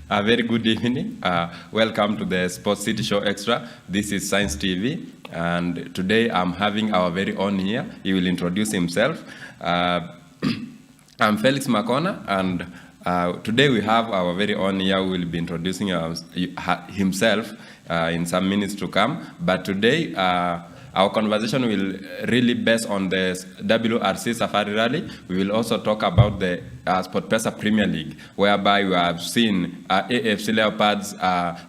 A very good evening. Welcome to the Sports City Show Extra. This is Science TV, and today I'm having our very own here. He will introduce himself. I'm Felix Makona, and today we have our very own here who will be introducing himself in some minutes to come. But today, our conversation will really based on the WRC Safari Rally. We will also talk about the SportPesa Premier League, whereby we have seen AFC Leopards,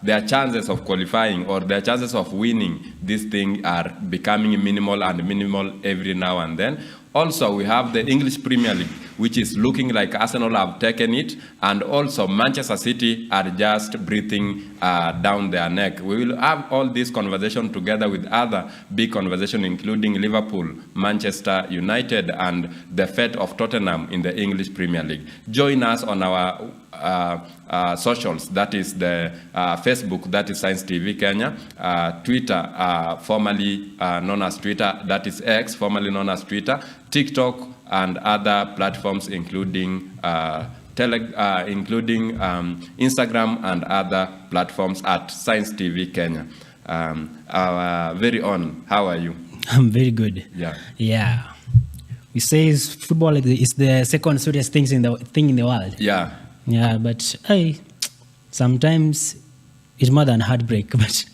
their chances of qualifying or their chances of winning this thing are becoming minimal every now and then. Also, we have the English Premier League, which is looking like Arsenal have taken it, and also Manchester City are just breathing down their neck. We will have all this conversation together with other big conversation, including Liverpool, Manchester United, and the fate of Tottenham in the English Premier League. Join us on our socials, that is the Facebook, that is Science TV Kenya, Twitter, formerly known as Twitter, that is X, formerly known as Twitter, TikTok, and other platforms, including Instagram and other platforms at Science TV Kenya. Our very own, how are you? I'm very good. Yeah. We say football is the second serious thing in the world. Yeah, but sometimes it's more than heartbreak, but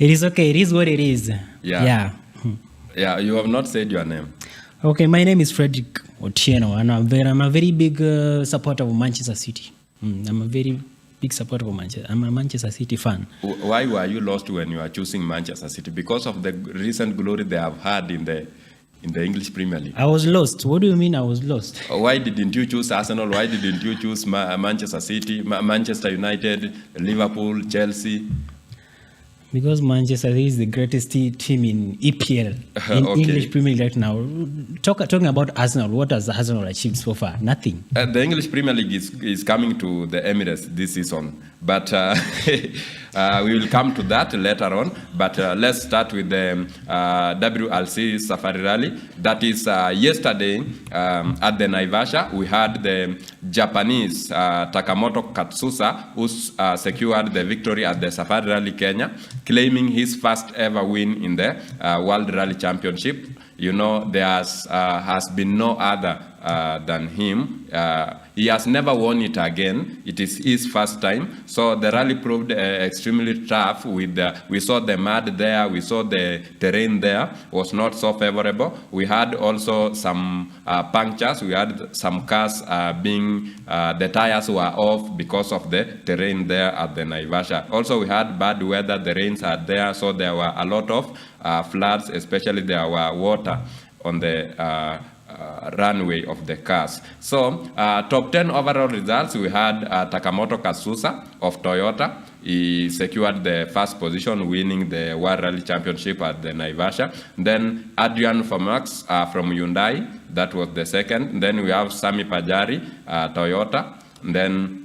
it is okay. It is what it is. Yeah, you have not said your name. Okay, my name is Frederick Otieno, and I'm a very big supporter of Manchester City. I'm a very big supporter of Manchester. I'm a Manchester City fan. Why were you lost when you were choosing Manchester City? Because of the recent glory they have had in the English Premier League. I was lost. What do you mean I was lost? Why didn't you choose Arsenal? Why didn't you choose Manchester City, Manchester United, Liverpool, Chelsea? Because Manchester is the greatest team in EPL, in Okay. English Premier League right now. Talking about Arsenal, what has Arsenal achieved so far? Nothing. The English Premier League is coming to the Emirates this season, but we will come to that later on. But let's start with the WRC Safari Rally. That is yesterday at the Naivasha, we had the Japanese Takamoto Katsusa, who secured the victory at the Safari Rally Kenya, claiming his first ever win in the World Rally Championship. You know, there has been no other than him. He has never won it again. It is his first time. So the rally proved extremely tough. We saw the mud there. We saw the terrain there was not so favorable. We had also some punctures. We had some cars the tires were off because of the terrain there at the Naivasha. Also, we had bad weather. The rains are there, so there were a lot of floods, especially there were water on the runway of the cars. So top 10 overall results, we had Takamoto Katsusa of Toyota. He secured the first position, winning the World Rally Championship at the Naivasha. Then Adrian Fomax from Hyundai, that was the second. Then we have Sami Pajari, Toyota. Then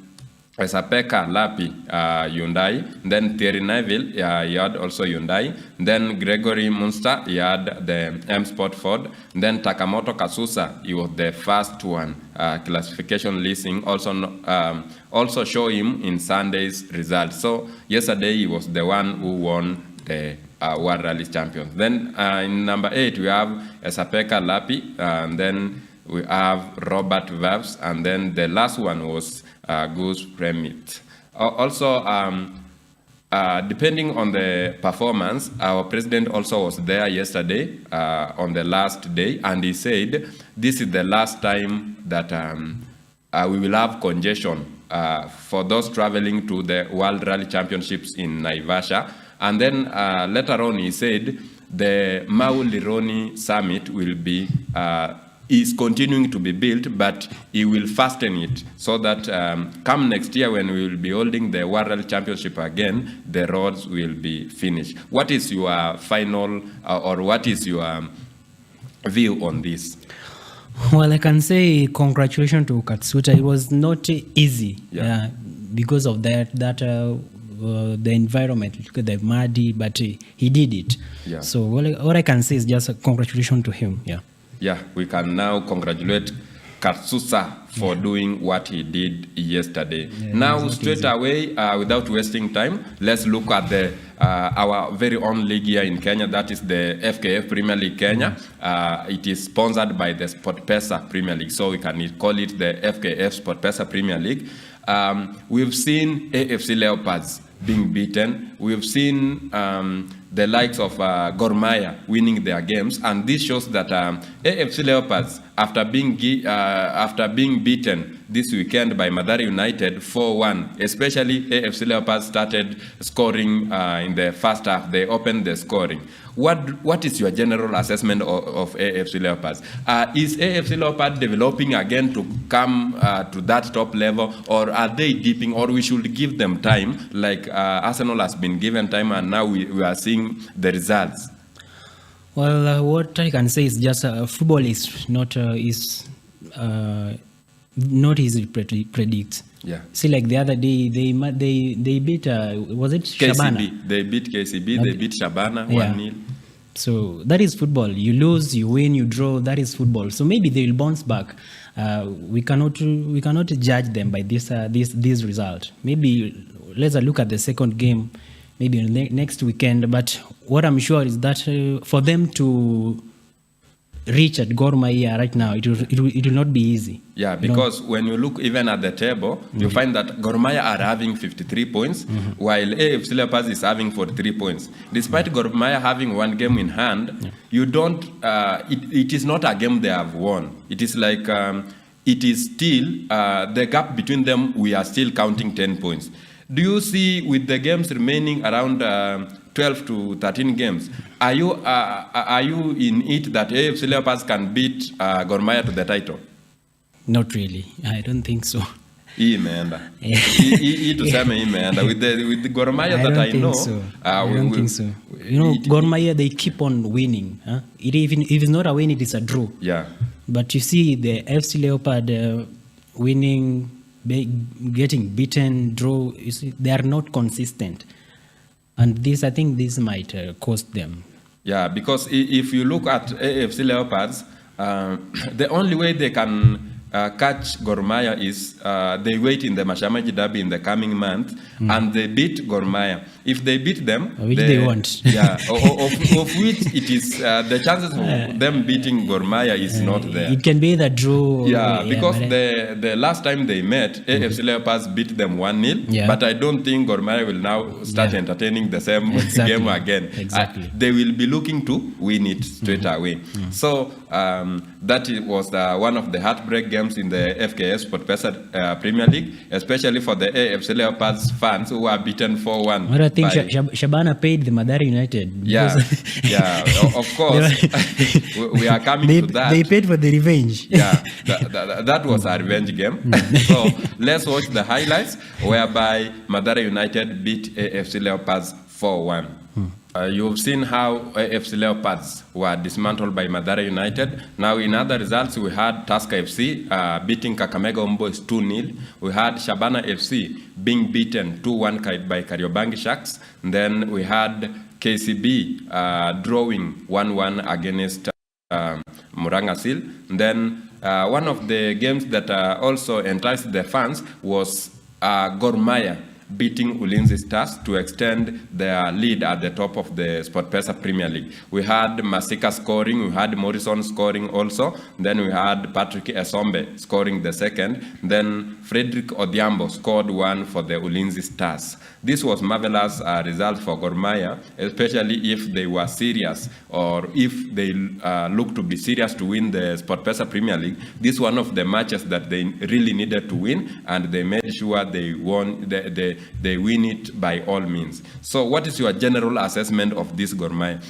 Esapeka Lapi, Hyundai. Then Thierry Neville, he had also Hyundai. Then Gregory Munster, he had the M Sport Ford. Then Takamoto Katsusa, he was the first one, classification listing. Also show him in Sunday's results. So yesterday he was the one who won the World Rally Champions. Then in number 8 we have Esapeka Lapi, and then we have Robert Verbs, and then the last one was Gus Premit. Also, depending on the performance, our president also was there yesterday on the last day, and he said this is the last time that we will have congestion for those traveling to the World Rally Championships in Naivasha. And then later on he said the Mau Lironi Summit will be is continuing to be built, but he will fasten it so that come next year when we will be holding the World Rally Championship again, the roads will be finished. What is your final or what is your view on this? Well, I can say congratulations to Katsuta. It was not easy because of that the environment, the muddy, but he did it. Yeah. So what I can say is just congratulations to him. Yeah, we can now congratulate Katsusa for doing what he did yesterday. Yeah, Now, straight away, without wasting time, let's look at the our very own league here in Kenya. That is the FKF Premier League Kenya. It is sponsored by the SportPesa Premier League, so we can call it the FKF SportPesa Premier League. We've seen AFC Leopards being beaten. We've seen the likes of Gor Mahia winning their games, and this shows that AFC Leopards, after being beaten this weekend by Mathare United 4-1, especially AFC Leopards started scoring in the first half. They opened the scoring. What is your general assessment of AFC Leopards? Is AFC Leopards developing again to come to that top level, or are they dipping, or we should give them time like Arsenal has been given time and now we are seeing the results? Well, what I can say is just football is not easy to predict. Yeah. See, like the other day, they beat was it Shabana? KCB. They beat KCB. They beat Shabana 1-0. So that is football. You lose, you win, you draw. That is football. So maybe they will bounce back. We cannot judge them by this result. Maybe let's look at the second game, maybe next weekend. But what I'm sure is that for them to reach at Gor Mahia right now, it will not be easy. Yeah, because when you look even at the table, you find that Gor Mahia are having 53 points, while AFC Leopards is having 43 points. Despite Gor Mahia having one game in hand, you don't. It is not a game they have won. It is like it is still the gap between them. We are still counting 10 points. Do you see with the games remaining around 12 to 13 games, are you in it that AFC Leopards can beat Gor Mahia to the title? Not really. I don't think so. Imeenda. Tuseme imeenda. With the Gor Mahia that I know. I don't think so. Gor Mahia, they keep on winning. Huh? If it's not a win, it is a draw. Yeah. But you see the FC Leopard winning, getting beaten, draw, you see, they are not consistent. And I think this might cost them. Yeah, because if you look at AFC Leopards, the only way they can catch Gor Mahia is they wait in the Mashamaji Derby in the coming month and they beat Gor Mahia. If they beat them, which they won't. Yeah, of which it is the chances of them beating Gor Mahia is not there. It can be the draw. Yeah, because the last time they met, AFC Leopards beat them 1-0. But I don't think Gor Mahia will now start entertaining the same game again. Exactly. They will be looking to win it straight away. So that was one of the heartbreak games in the FKF SportPesa Premier League, especially for the AFC Leopards fans who were beaten 4-1. But I think Shabana paid the Mathare United. Yeah, of course. we are coming to that. They paid for the revenge. Yeah, that was a revenge game. So let's watch the highlights whereby Mathare United beat AFC Leopards 4-1. You've seen how AFC Leopards were dismantled by Mathare United. Now, in other results, we had Tusker FC beating Kakamega Homeboys 2-0. We had Shabana FC being beaten 2-1 by Kariobangi Sharks. And then we had KCB drawing 1-1 against Muranga Seal. And then one of the games that also enticed the fans was Gor Mahia beating Ulinzi Stars to extend their lead at the top of the SportPesa Premier League. We had Masika scoring, we had Morrison scoring also, then we had Patrick Esombe scoring the second, then Frederick Odhiambo scored one for the Ulinzi Stars. This was marvelous result for Gor Mahia, especially if they were serious or if they look to be serious to win the SportPesa Premier League. This is one of the matches that they really needed to win, and they made sure they won. They win it by all means. So what is your general assessment of this Gor Mahia?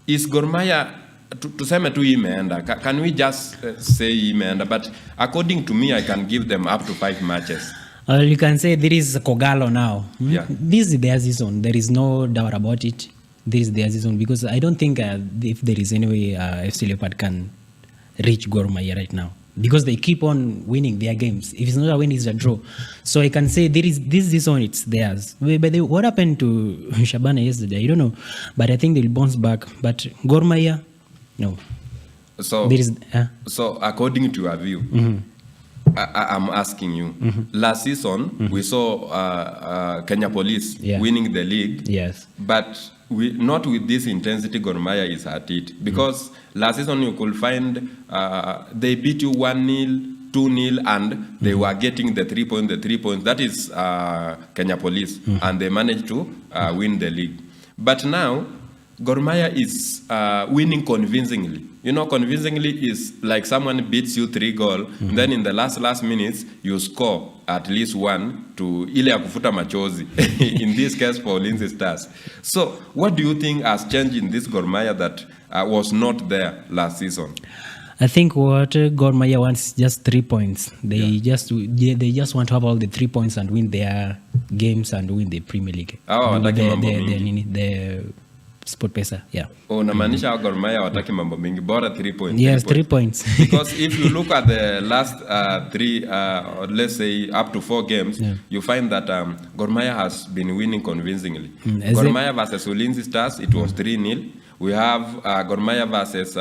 Is Gor Mahia, tuseme tu imeenda, can we just say imeenda? But according to me, I can give them up to 5 matches. You can say there is Kogalo now. Yeah. This is their season. There is no doubt about it. This is their season, because I don't think if there is any way FC Leopard can reach Gor Mahia right now, because they keep on winning their games. If it's not a win, it's a draw. So I can say this season, it's theirs. But what happened to Shabana yesterday, I don't know. But I think they'll bounce back. But Gor Mahia, no. So, so according to your view, I'm asking you. Last season, we saw Kenya Police winning the league. Yes. But not with this intensity Gor Mahia is at it. Because last season you could find they beat you 1-0, 2-0, and they were getting the 3 points. That is Kenya Police. And they managed to win the league. But now, Gor Mahia is winning convincingly. You know, convincingly is like someone beats you 3 goals, then in the last minutes, you score at least 1 to ile ya kufuta machozi. In this case for Ulinzi Stars. So, what do you think has changed in this Gor Mahia that was not there last season? I think what Gor Mahia wants is just 3 points. They just want to have all the 3 points and win their games and win the Premier League. The SportPesa, yeah. Unamaanisha Gor Mahia wataki mambo mingi, bora 3 points. Yes, 3 points. Because if you look at the last 3, let's say up to 4 games, you find that Gor Mahia has been winning convincingly. Gor Mahia versus Ulinzi Stars, it was 3-0. We have Gor Mahia versus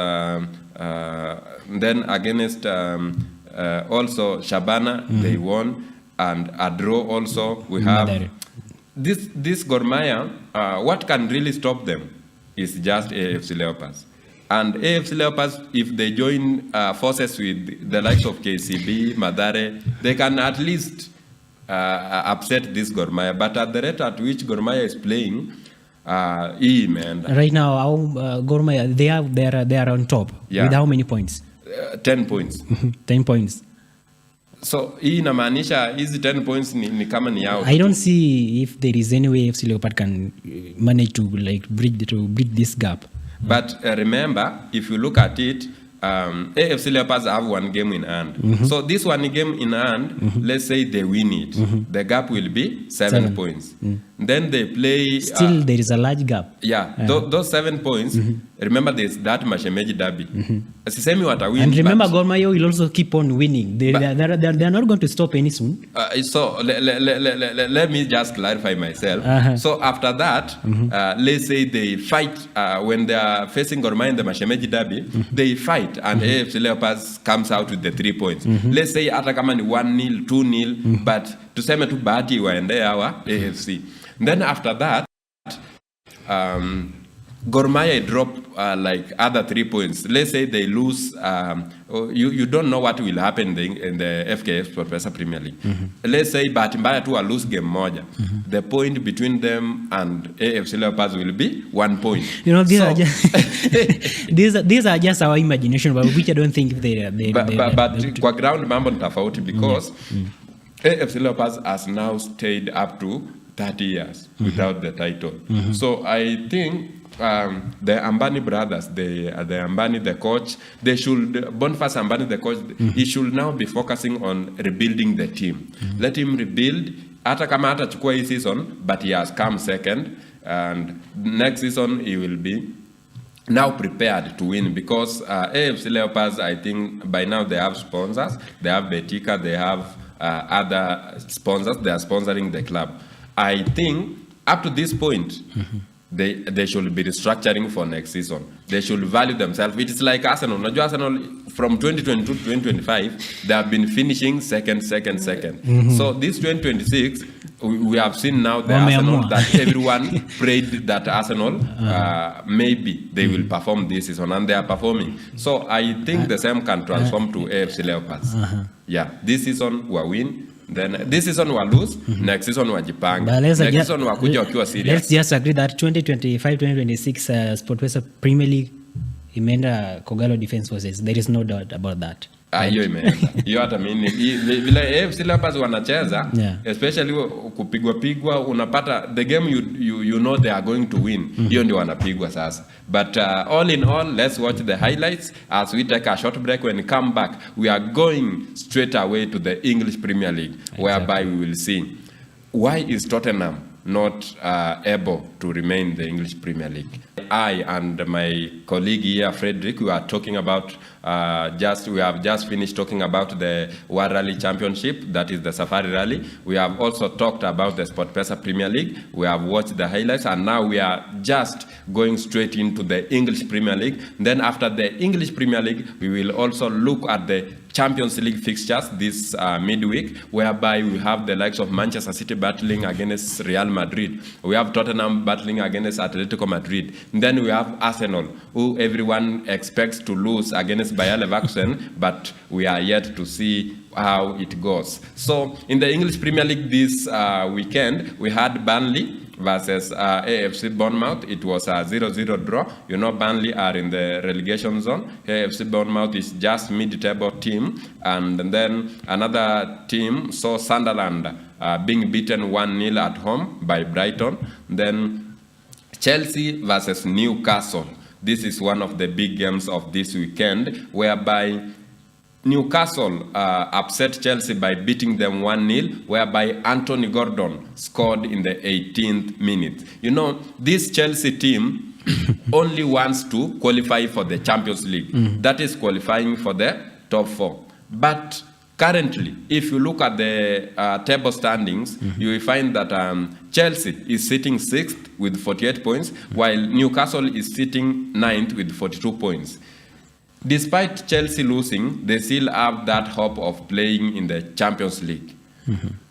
then against also Shabana, they won, and a draw also. We have this Gor Mahia. What can really stop them is just AFC Leopards. And AFC Leopards, if they join forces with the likes of KCB, Mathare, they can at least upset this Gor Mahia. But at the rate at which Gor Mahia is playing, right now, Gor Mahia, they are on top. With how many points? 10 points. 10 points. So hii inamaanisha hizi 10 points ni kama ni yao. I don't see if there is any way FC Leopard can manage to bridge this gap. But remember, if you look at it, AFC Leopards have 1 game in hand. So this 1 game in hand, let's say they win it. The gap will be 7 points. Then they play... Still, there is a large gap. Yeah, those 7 points, remember there's that Mashemeji derby. Sisemi watawin. And remember, Gor Mahia will also keep on winning. They are not going to stop any soon. So let me just clarify myself. So after that, let's say they fight when they are facing Gor Mahia in the Mashemeji derby, they fight and AFC Leopards comes out with the 3 points. Let's say hata kama ni 1-0, 2-0, but tuseme tu bahati waende hawa AFC. Then after that, Gor Mahia drop like other 3 points. Let's say they lose. You don't know what will happen in the FKF SportPesa Premier League. Let's say bahati mbaya tu lose game moja. The point between them and AFC Leopards will be 1 point. You know, these are just our imagination, but which I don't think they But kwa ground mambo ni tofauti because AFC Leopards has now stayed up to 30 years without the title. So I think the Ambani brothers, the Ambani, the coach, they should, Boniface Ambani, the coach, he should now be focusing on rebuilding the team. Let him rebuild. Hata kama hatachukua hii season, but he has come second, and next season he will be now prepared to win because AFC Leopards, I think by now they have sponsors. They have Betika, they have other sponsors. They are sponsoring the club. I think up to this point, they should be restructuring for next season. They should value themselves. It is like Arsenal. Arsenal from 2022 to 2025, they have been finishing second. So this 2026, we have seen now the Arsenal that everyone prayed that Arsenal maybe they will perform this season, and they are performing. So I think the same can transform to AFC Leopards. Yeah, this season we win. Then this season we lose, next season we jipanga. Next season we kuja wakiwa serious. Let's just agree that 2025-2026 SportPesa Premier League imeenda Kogalo Defence Forces. There is no doubt about that. Hiyo imeenda. Hiyo hata mimi vile AFC Leopards wanacheza, especially kupigwa unapata the game you know they are going to win. Hiyo ndio wanapigwa sasa. But all in all, let's watch the highlights as we take a short break. When we come back, we are going straight away to the English Premier League, whereby we will see why is Tottenham not able to remain in the English Premier League. I and my colleague here, Frederick, we are talking about we have just finished talking about the World Rally Championship, that is the Safari Rally. We have also talked about the SportPesa Premier League. We have watched the highlights, and now we are just going straight into the English Premier League. Then after the English Premier League, we will also look at the Champions League fixtures this midweek, whereby we have the likes of Manchester City battling against Real Madrid. We have Tottenham battling against Atletico Madrid. And then we have Arsenal, who everyone expects to lose against Bayer Leverkusen, but we are yet to see how it goes. So in the English Premier League this weekend, we had Burnley versus AFC Bournemouth. It was a 0-0 draw. You know, Burnley are in the relegation zone. AFC Bournemouth is just mid-table team. And then another team saw Sunderland being beaten 1-0 at home by Brighton. Then Chelsea versus Newcastle. This is one of the big games of this weekend, whereby Newcastle upset Chelsea by beating them 1-0, whereby Anthony Gordon scored in the 18th minute. You know, this Chelsea team only wants to qualify for the Champions League. That is qualifying for the top 4. But currently, if you look at the table standings, you will find that Chelsea is sitting 6th with 48 points, while Newcastle is sitting 9th with 42 points. Despite Chelsea losing, they still have that hope of playing in the Champions League.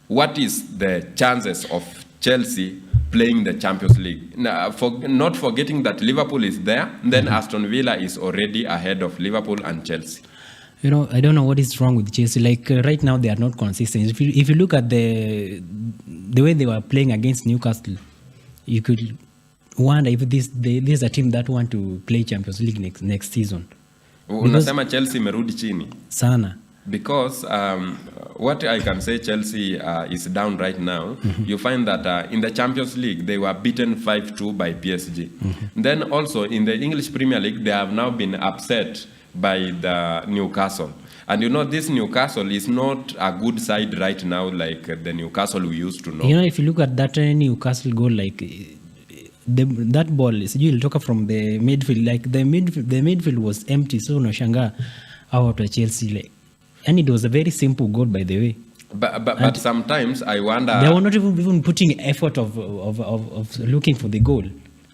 What is the chances of Chelsea playing the Champions League? Now, not forgetting that Liverpool is there, then Aston Villa is already ahead of Liverpool and Chelsea. You know, I don't know what is wrong with Chelsea. Like right now, they are not consistent. If you look at the way they were playing against Newcastle, you could wonder if this is a team that want to play Champions League next season. Unasema Chelsea imerudi chini sana, because what I can say, Chelsea is down right now. You find that in the Champions League they were beaten 5-2 by PSG. Then also in the English Premier League they have now been upset by the Newcastle. And you know, this Newcastle is not a good side right now like the Newcastle we used to know. You know, if you look at that Newcastle goal, like that ball is you talk from the midfield, like the midfield was empty, so unashanga out of Chelsea, like, and it was a very simple goal, by the way. But sometimes I wonder, they were not even putting effort of looking for the goal.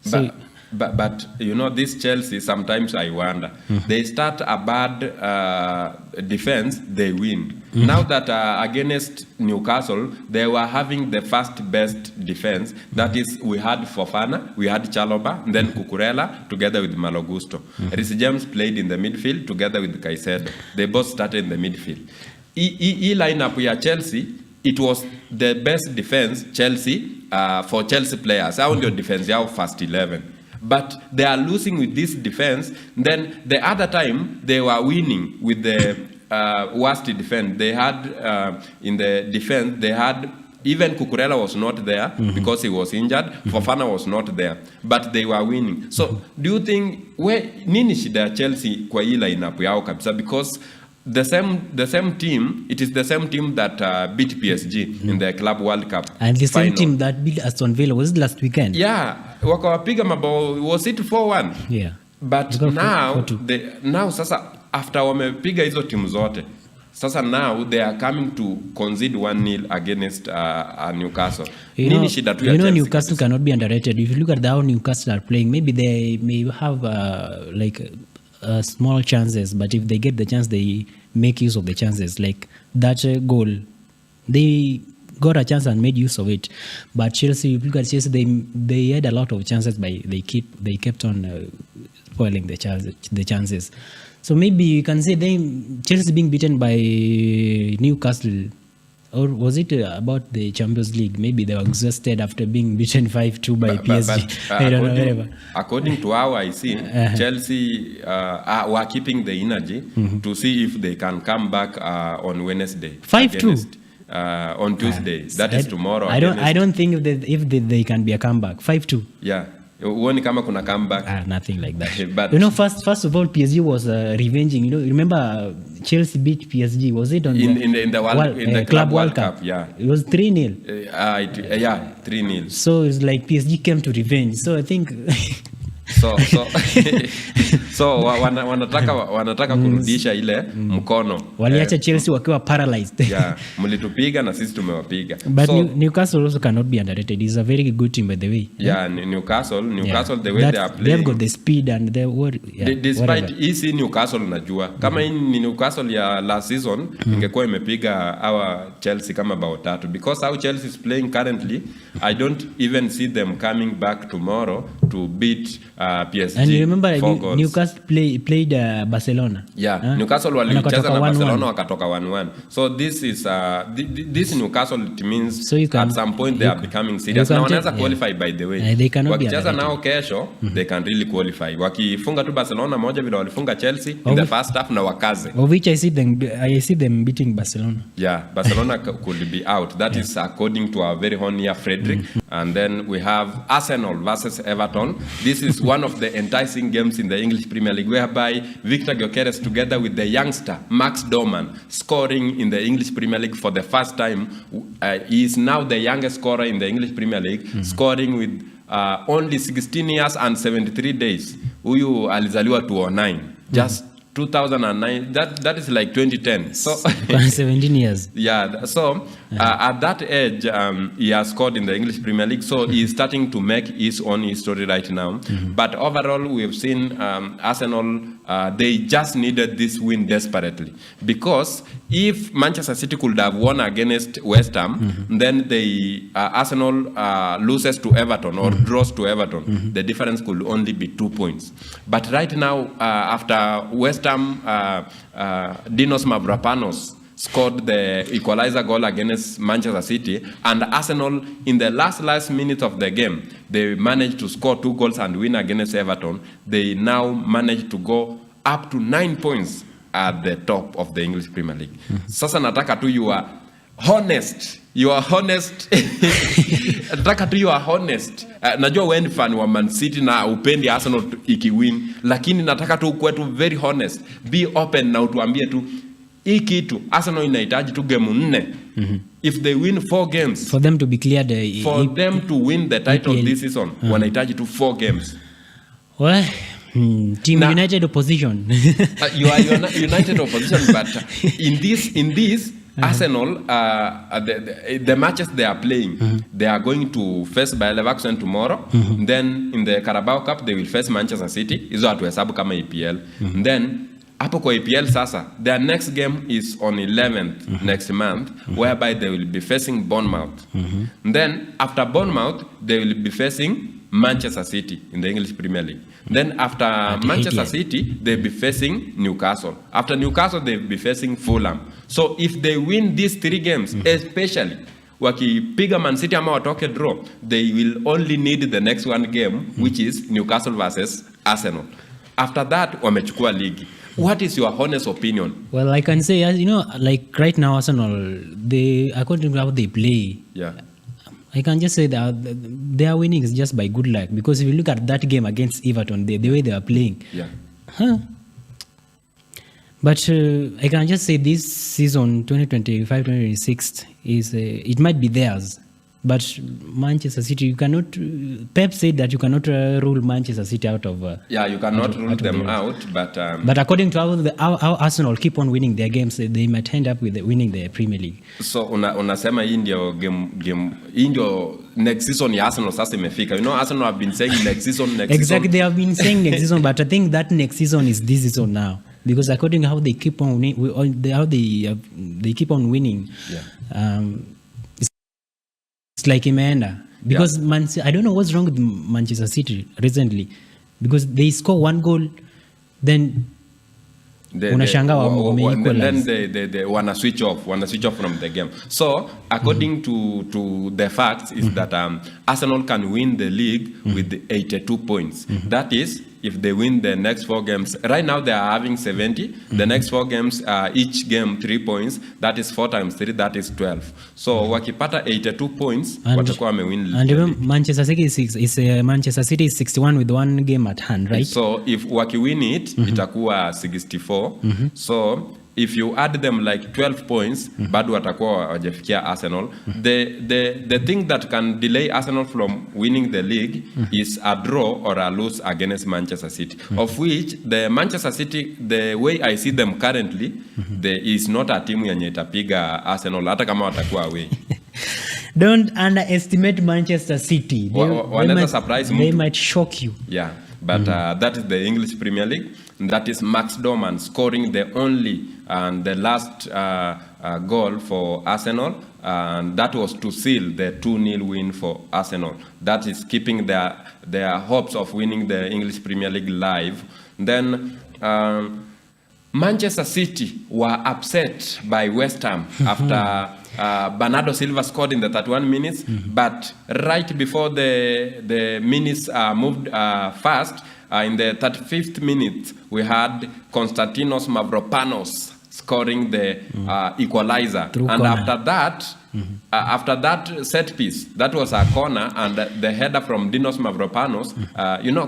So but you know, this Chelsea, sometimes I wonder, they start a bad defense, they win. Now that against Newcastle, they were having the first best defense. That is, we had Fofana, we had Chalobah, and then Cucurella together with Malo Gusto. Reece James played in the midfield together with Caicedo. They both started in the midfield. Lineup ya Chelsea, it was the best defense Chelsea for Chelsea players. How ndio defense yao first 11. But they are losing with this defense. Then the other time they were winning with the worst defense. They had in the defense, they had even Cucurella was not there because he was injured. Fofana was not there, but they were winning. So do you think nini shida ya Chelsea kwa hii lineup yao kabisa? Because the same team, it is the same team that beat PSG in the Club World Cup and the same final. team that beat Aston Villa, was it last weekend? Yeah, wakawapiga mabao, was it 4-1? Yeah. But now sasa after wamepiga hizo timu zote, sasa now they are coming to concede 1-0 against Newcastle. You know, Newcastle cannot be underrated. If you look at how Newcastle are playing, maybe they may have small chances, but if they get the chance, they make use of the chances. Like that goal, they got a chance and made use of it. But Chelsea, if you look at Chelsea, they had a lot of chances, but they kept on spoiling the chances. So maybe you can say Chelsea being beaten by Newcastle, or was it about the Champions League? Maybe they were exhausted after being beaten 5-2 by PSG. I don't know, whatever. According to how I see, Chelsea were keeping the energy to see if they can come back on Wednesday. 5-2? On Tuesday. That is tomorrow. I don't think if they can be a comeback. 5-2. Yeah. Uoni kama kuna comeback? Nothing like that. But you know, first of all, PSG was revenging. You know, remember Chelsea beat PSG? Was it on the Club World Cup? Yeah, it was 3-0. 3-0. So it's like PSG came to revenge. So I think. So wanataka kurudisha ile mkono. Waliacha Chelsea wakiwa paralyzed. Yeah, mlitupiga na sisi tumewapiga. But so, Newcastle also cannot be underrated. It's a very good team by the way. Yeah, Newcastle the way they are playing. They've got the speed and the despite easy Newcastle najua. Kama hii ni Newcastle ya last season ingekuwa imepiga our Chelsea kama bao 3 because how Chelsea is playing currently, I don't even see them coming back tomorrow to beat PSG. And you remember Newcastle played Barcelona. Yeah, Newcastle walicheza na Barcelona wakatoka 1-1. So this is this Newcastle, it means at some point they are becoming serious. Na wanaweza qualify by the way. Wakicheza nao kesho they can really qualify. Wakifunga tu Barcelona moja vile walifunga Chelsea in the first half na wakaze. Of which I see them beating Barcelona. Yeah, Barcelona could be out. That is according to our very own here Frederick. And then we have Arsenal versus Everton. This is one of the enticing games in the English Premier League, whereby Victor Gyökeres together with the youngster Max Dorman scoring in the English Premier League for the first time. He is now the youngest scorer in the English Premier League, scoring with only 16 years and 73 days. Huyu alizaliwa 2009. Just 2009, that is like 2010. So 17 years. Yeah, so at that age, he has scored in the English Premier League, so he is starting to make his own history right now. But overall, we have seen Arsenal, they just needed this win desperately. Because if Manchester City could have won against West Ham, then Arsenal loses to Everton or draws to Everton, the difference could only be 2 points. But right now, after West Ham, Dinos Mavropanos scored the equalizer goal against Manchester City, and Arsenal in the last minute of the game, they managed to score 2 goals and win against Everton. They now managed to go up to 9 points at the top of the English Premier League. Sasa nataka tu you are honest. Nataka tu you are honest. Najua wewe ni fan wa Man City na upendi Arsenal ikiwin, lakini nataka tu ukuwe tu very honest. Be open na utuambie tu hii kitu Arsenal inahitaji tu game 4. If they win 4 games for them to be cleared, them to win the title EPL this season, wanahitaji tu 4 games. Well, Team United opposition. You are United opposition, but in this Arsenal, the matches they are playing, they are going to face Bayer Leverkusen tomorrow. Then in the Carabao Cup, they will face Manchester City. Hizo hatuhesabu kama EPL. Then hapo kwa EPL sasa, their next game is on 11th next month, whereby they will be facing Bournemouth. Then after Bournemouth, they will be facing Manchester City in the English Premier League. Then after Manchester City, they'll be facing Newcastle. After Newcastle, they'll be facing Fulham. So if they win these 3 games, especially wakipiga Man City ama watoke draw, they will only need the next one game, which is Newcastle versus Arsenal. After that, wamechukua ligi. What is your honest opinion? Well, I can say, like right now, Arsenal, according to how they play, I can just say that they are winning is just by good luck. Because if you look at that game against Everton, the way they are playing, but I can just say this season, 2025-2026, it might be theirs. But Manchester City, you cannot. Pep said that you cannot rule Manchester City out of. You cannot rule them out, but. But according to how Arsenal keep on winning their games, they might end up with winning the Premier League. So unasema hii ndio game hii ndio next season ya Arsenal sasa imefika. You know, Arsenal have been saying next season. Exactly, they have been saying next season, but I think that next season is this season now, because according to how they keep on they keep on winning. It's like imeenda because I don't know what's wrong with Manchester City recently, because they score 1 goal, then unashanga then they wanna switch off from the game. So according to the facts is that Arsenal can win the league with 82 points. That is, if they win the next 4 games. Right now they are having 70. The next 4 games, each game 3 points. That is 4 times 3, that is 12. So wakipata 82 points, watakuwa wamewin. And even Manchester City is 61 with 1 game at hand, right? So if wakiwin it, itakuwa 64. So if you add them like 12 points, bado watakuwa wajafikia Arsenal. The thing that can delay Arsenal from winning the league is a draw or a lose against Manchester City, of which the Manchester City, the way I see them currently, there is not a team yenye itapiga Arsenal hata kama watakuwa away. Don't underestimate Manchester City. They might shock you. Yeah, but that is the English Premier League. That is Max Dorman scoring the only and the last goal for Arsenal, and that was to seal the 2-0 win for Arsenal. That is keeping their hopes of winning the English Premier League live. Then Manchester City were upset by West Ham after Bernardo Silva scored in the 31 minutes, but right before the minutes moved fast, in the 35th minute, we had Konstantinos Mavropanos scoring the equalizer. Through and corner. After that set piece, that was a corner, and the header from Dinos Mavropanos.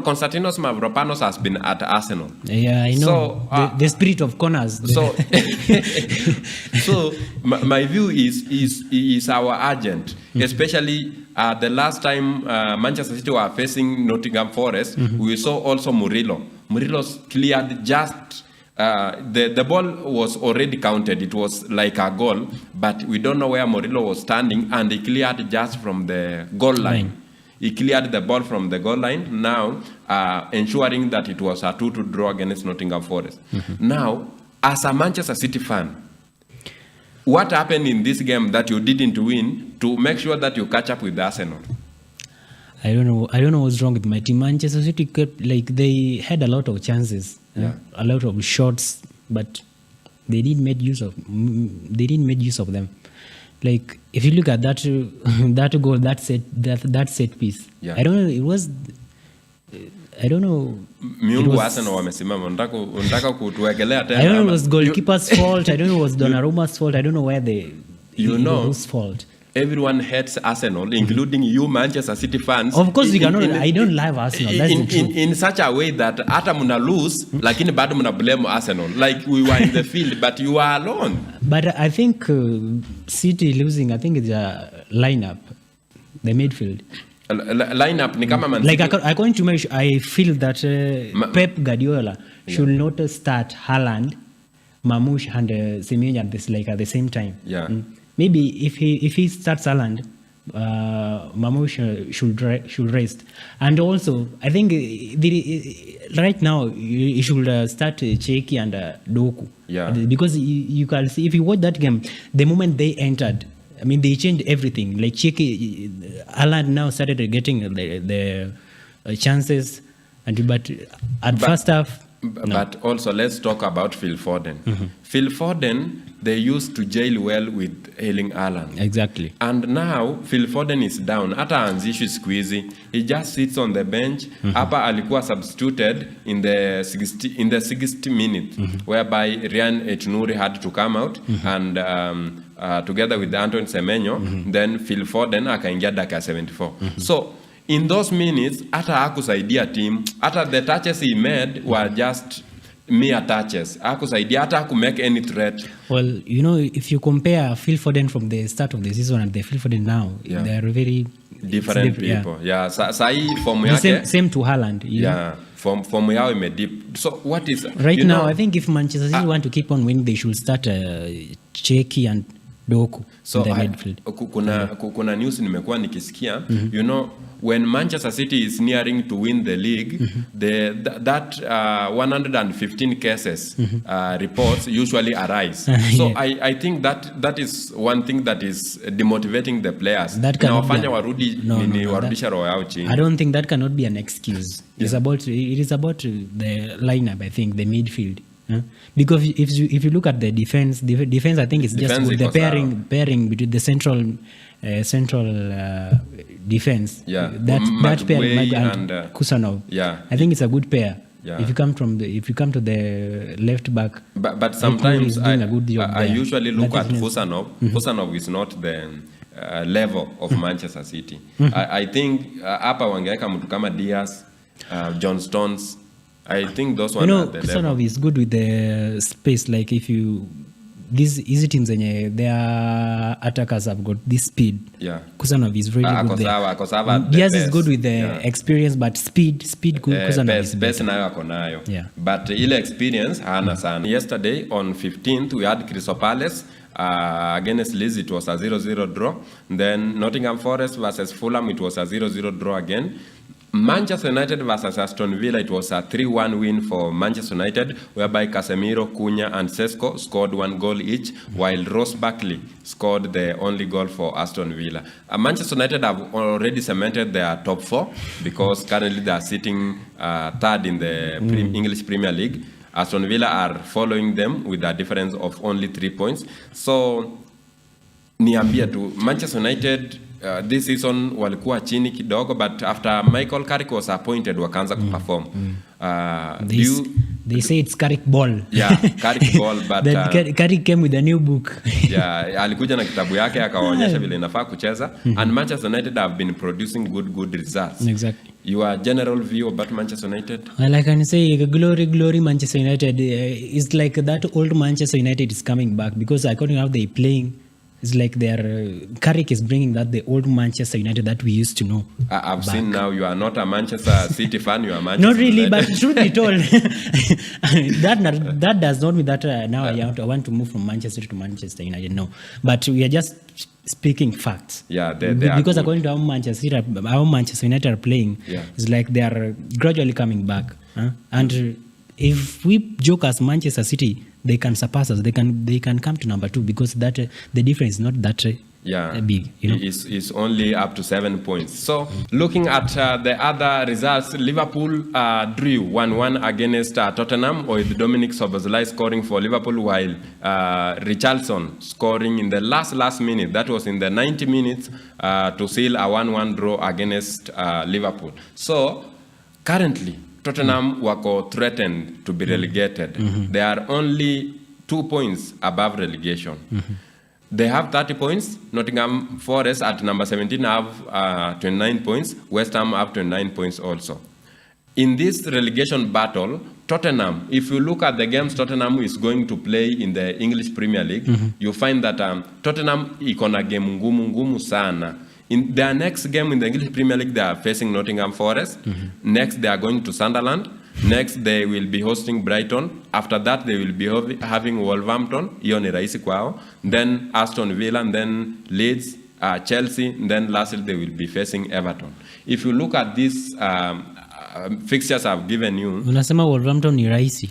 Konstantinos Mavropanos has been at Arsenal. Yeah, I know. So, the spirit of corners. So my view is our agent, especially the last time Manchester City were facing Nottingham Forest, we saw also Murillo. Murillo's cleared just. The ball was already counted. It was like a goal, but we don't know where Murillo was standing, and he cleared just from the goal line. He cleared the ball from the goal line, now ensuring that it was a 2-2 draw against Nottingham Forest. Now, as a Manchester City fan, what happened in this game that you didn't win to make sure that you catch up with Arsenal? I don't know what's wrong with my team. Manchester City kept, they had a lot of chances, a lot of shots, but they didn't make use of them. Like, if you look at that that goal, that set piece, I don't know. It was. I don't know. Arsenal wamesimama. Unataka kutuwekelea tena. I don't know. It was goalkeeper's fault. I don't know. It was Donnarumma's fault. I don't know where whose fault. Everyone hates Arsenal, including you Manchester City fans. Of course, we cannot. I don't love Arsenal. That's the truth. In such a way that hata muna lose, lakini bado muna blame Arsenal. Like we were in the field, but you are alone. But I think City losing, I think it's a lineup, the midfield. Lineup ni kama Man City. Like according to me, I feel that Pep Guardiola should not start Haaland, Mamouche, and Semenyo at the same time. Yeah. Maybe if he starts Haaland, Mamouche should rest. And also, I think right now you should start Cheki and Doku. Yeah. Because you can see, if you watch that game, the moment they entered, I mean, they changed everything. Like Cheki, Haaland now started getting the chances, but first half. No. But also, let's talk about Phil Foden. Phil Foden, they used to jail well with Erling Haaland. Exactly. And now, Phil Foden is down. Hata anzishi squeezy. He just sits on the bench. Hapa alikuwa substituted in the 60th minute, whereby Ryan Echunuri had to come out and together with Antoine Semenyo, then Phil Foden akaingia dakika 74. So, in those minutes, hata hakusaidia team. Hata the touches he made were just mere touches. Hakusaidia, hata hakumake any threat. Well, if you compare Phil Foden from the start of the season and the Phil Foden now, they are very different people. Yeah. Sahi form yake. Same to Haaland. Yeah. Form yao imedip. So what is right now? I think if Manchester City want to keep on winning, they should start Cheki and Doku in the midfield. Kuna news nimekuwa nikisikia. When Manchester City is nearing to win the league, that 115 cases reports usually arise. So I think that is one thing that is demotivating the players. Nawafanya warudisha roho yao chini. I don't think that cannot be an excuse. It is about the lineup, I think, the midfield. Because if you look at the defense I think it's just with the pairing between the central defense. Yeah. That pair and Kusanov. Yeah. I think it's a good pair. Yeah. If you come to the left back. But sometimes I usually look at Kusanov. Kusanov is not the level of Manchester City. I think hapa wangeweka mtu kama Diaz, John Stones, I think those You one know, are the level. Kusanov is good with the space. Like if you these easy teams their attackers have got this speed. Yeah. Kusanov is really good there. Ako sawa at the Diaz is pace. good with the Yeah. experience, but speed Kusanov is Pace better. nayo ako nayo. Yeah. But ile experience hana sana. Yesterday on 15th we had Crystal Palace against Leeds. It was a 0-0 draw. Then Nottingham Forest versus Fulham, it was a 0-0 draw again. Manchester United versus Aston Villa, it was a 3-1 win for Manchester United, whereby Casemiro, Cunha and Sesko scored 1 goal each, while Ross Barkley scored the only goal for Aston Villa. Manchester United have already cemented their top 4 because currently they are sitting third in the English Premier League. Aston Villa are following them with a difference of only 3 points. So niambia tu Manchester United this season walikuwa chini kidogo, but after Michael Carrick was appointed wakaanza kuperform. They say it's Carrick ball. Yeah, Carrick ball, but Then Carrick came with a new book. yeah, alikuja na kitabu yake akawaonyesha vile inafaa kucheza, and Manchester United have been producing good results. Exactly. Your general view about Manchester United? Well, I can say glory Manchester United. It's like that old Manchester United is coming back, because according to how they playing, it's like their Carrick is bringing that the old Manchester United that we used to know. I've seen now you are not a Manchester City fan, you are Manchester Not really, United. but truth be told, that does not mean that now I want to move from Manchester to Manchester United. No, but we are just speaking facts. Yeah, they are because good. according to how Manchester United are playing, Yeah. it's like they are gradually coming back. And if we joke as Manchester City, they can surpass us. They can come to number 2, because that the difference is not that big. You know? It's only up to 7 points. So looking at the other results, Liverpool drew 1-1 against Tottenham, with Dominic Szoboszlai scoring for Liverpool, while Richarlison scoring in the last minute. That was in the 90 minutes to seal a 1-1 draw against Liverpool. So currently Tottenham wako threatened to be relegated. They are only 2 points above relegation. They have 30 points. Nottingham Forest at number 17 have 29 points. West Ham have 29 points also. In this relegation battle, Tottenham, if you look at the games Tottenham is going to play in the English Premier League, you find that Tottenham iko na game ngumu sana. In their next game in the English Premier League, they are facing Nottingham Forest. Next, they are going to Sunderland. Next, they will be hosting Brighton. After that, they will be having Wolverhampton. Hiyo ni rahisi kwao. Then Aston Villa, and then Leeds, Chelsea, and then lastly, they will be facing Everton. If you look at these fixtures I've given you, Unasema Wolverhampton ni rahisi.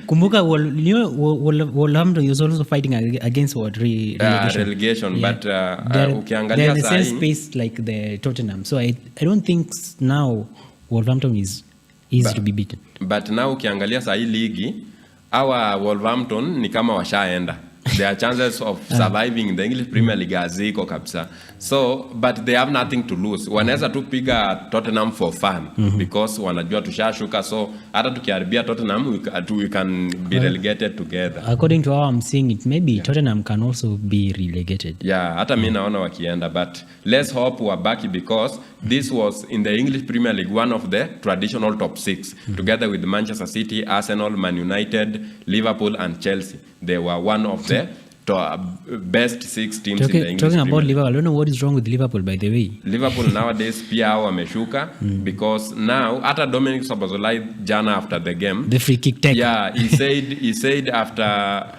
Kumbuka Wolverhampton is also fighting against relegation. but They're ukiangalia in the same sahi, space like the Tottenham. So I don't think now Wolverhampton is easy to be beaten. but now ukiangalia sahi ligi, our Wolverhampton ni kama washaenda. Their chances of surviving in the English Premier League haziko kabisa. So, but they have nothing to lose. Wanaweza tu piga Tottenham for fun, because wanajua tushashuka, so hata tukiharibia Tottenham we can be relegated together. According to how I'm seeing it, maybe Tottenham can also be relegated. Yeah, hata mimi naona wakienda, but let's hope wabaki, because this was in the English Premier League one of the traditional top 6, together with Manchester City, Arsenal, Man United, Liverpool and Chelsea. They were one of the best 6 teams in the English Talking Premier about League. Liverpool, I don't know what is wrong with Liverpool, by the way. Liverpool nowadays pia hao wameshuka, because now hata Dominic Szoboszlai jana after the game, The free kick taker. yeah, he said after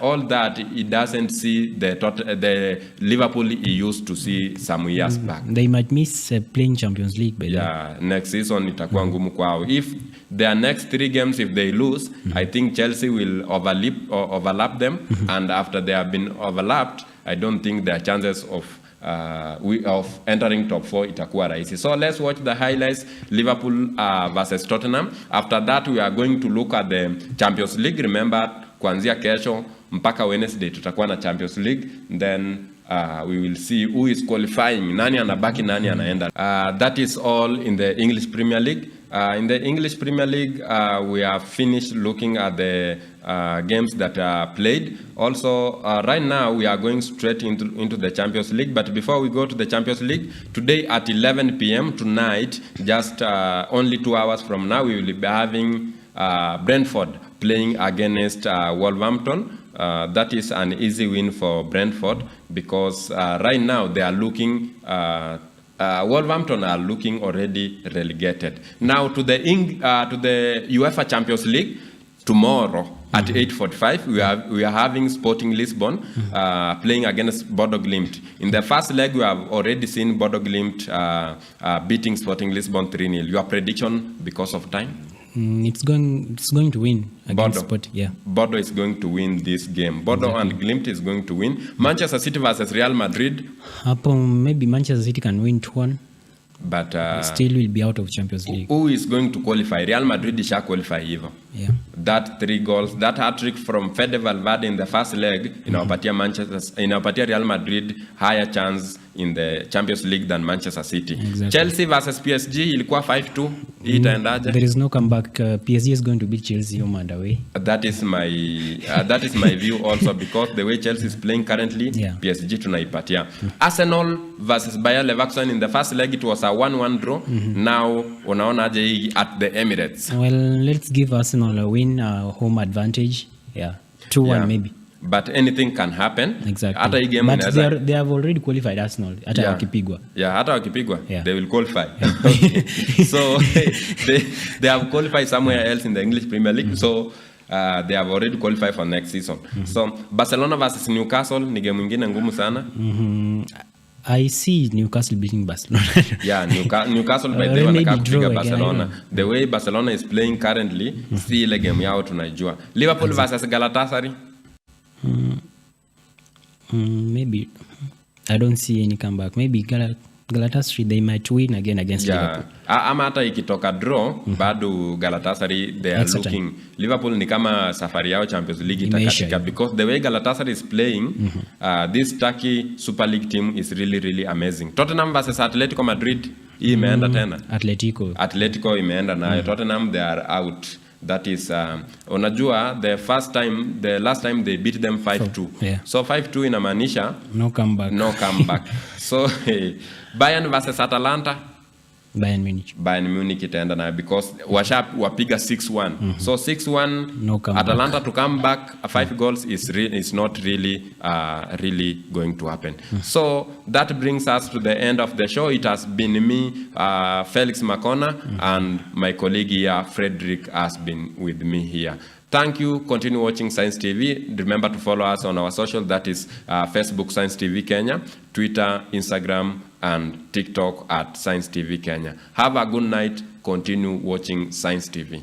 all that he doesn't see the Liverpool he used to see some years back. They might miss playing Champions League, by the way. Yeah, next season itakuwa ngumu kwao. If their next 3 games, if they lose, I think Chelsea will overlap them, and after they have been overlapped, I don't think their chances of entering top 4 itakuwa rahisi. So let's watch the highlights. Liverpool versus Tottenham. After that, we are going to look at the Champions League. Remember, kuanzia kesho mpaka Wednesday tutakuwa na Champions League. Then we will see who is qualifying, nani anabaki, nani anaenda. That is all in the English Premier League. In the English Premier League, we have finished looking at the games that are played. Also, right now we are going straight into the Champions League. But before we go to the Champions League, today at 11 p.m. tonight, just only 2 hours from now, we will be having Brentford playing against Wolverhampton. That is an easy win for Brentford because right now they are looking. Wolverhampton are looking already relegated. Now to the UEFA Champions League tomorrow at 8:45 we are having Sporting Lisbon playing against Bodo Glimt. In the first leg we have already seen Bodo Glimt beating Sporting Lisbon 3-0. Your prediction because of time? It's going to win against Sport. Yeah. Bodo is going to win this game. Bodo and Glimt is going to win. Manchester City versus Real Madrid. Maybe Manchester City can win 2-1. But still will be out of Champions League. Who is going to qualify? Real Madrid isha qualify hivyo. Yeah. That 3 goals, that hat-trick from Fede Valverde in the first leg inawapatia Real Madrid higher chance in the Champions League than Manchester City. Exactly. Chelsea versus PSG ilikuwa 5-2. Hii itaendaje? There is no comeback. PSG is going to beat Chelsea home and away. That is my view also because the way Chelsea is playing currently, PSG tunaipatia. Arsenal versus Bayer Leverkusen in the first leg it was a 1-1 draw. Now unaona aje hii at the Emirates? Well, let's give Arsenal a win, home advantage. Yeah. 2-1 maybe. But anything can happen. Exactly. Hata hii game they have already qualified Arsenal. Hata wakipigwa. Yeah, hata wakipigwa. They will qualify. So they have qualified somewhere else in the English Premier League. So they have already qualified for next season. So Barcelona versus Newcastle ni game nyingine ngumu sana. I see Newcastle beating Barcelona. Yeah, Newcastle by the way wanakaa kupiga Barcelona. The way Barcelona is playing currently, si ile game yao tunaijua. Liverpool versus Galatasaray. Maybe I don't see any comeback. Maybe Galatasaray they might win again against Liverpool. Ama hata ikitoka draw bado Galatasaray they are looking. Liverpool ni kama safari yao Champions League itakatika because the way Galatasaray is playing, this Turkey Super League team is really amazing. Tottenham versus Atletico Madrid hii imeenda tena. Atletico imeenda nayo. Tottenham they are out. That is unajua the last time they beat them 5-2. So 5-2 inamaanisha no comeback. So Bayern versus Atalanta. Bayern Munich itaenda nayo because wapiga 6-1. So 6-1 no Atalanta to come back 5 goals is not really going to happen. So that brings us to the end of the show. It has been me, Felix Makona, and my colleague here, Frederick, has been with me here. Thank you. Continue watching Science TV. Remember to follow us on our social. That is Facebook Science TV Kenya, Twitter, Instagram, and TikTok at Science TV Kenya. Have a good night. Continue watching Science TV.